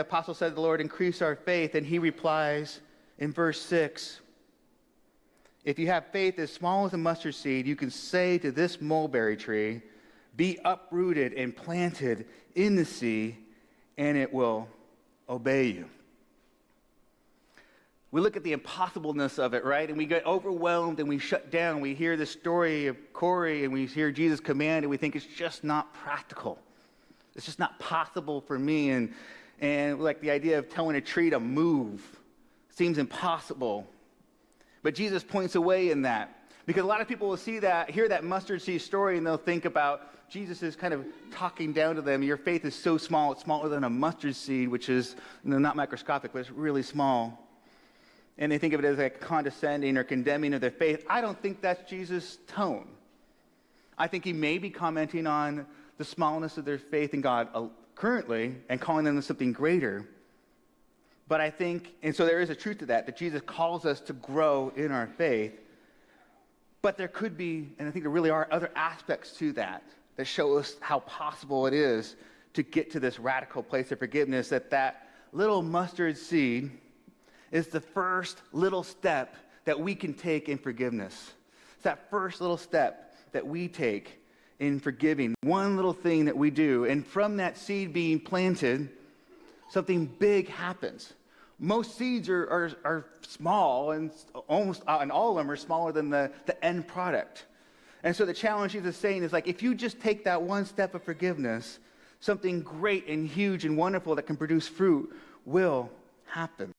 The apostle said, the Lord, increase our faith. And he replies in verse 6, if you have faith as small as a mustard seed, you can say to this mulberry tree, be uprooted and planted in the sea, and it will obey you. We look at the impossibleness of it, right? And we get overwhelmed and we shut down. We hear the story of Corey and we hear Jesus' command and we think it's just not practical. It's just not possible for me. And like the idea of telling a tree to move seems impossible. But Jesus points away in that. Because a lot of people will see that, hear that mustard seed story, and they'll think about Jesus is kind of talking down to them. Your faith is so small, it's smaller than a mustard seed, which is not microscopic, but it's really small. And they think of it as like condescending or condemning of their faith. I don't think that's Jesus' tone. I think he may be commenting on the smallness of their faith in God currently and calling them to something greater. But I think, and so there is a truth to that Jesus calls us to grow in our faith. But there could be, and I think there really are, other aspects to that show us how possible it is to get to this radical place of forgiveness, that little mustard seed is the first little step that we can take in forgiveness. It's that first little step that we take in forgiving. One little thing that we do, and from that seed being planted, something big happens. Most seeds are small, and almost, and all of them are smaller than the end product. And so the challenge Jesus is saying is like, if you just take that one step of forgiveness, something great and huge and wonderful that can produce fruit will happen.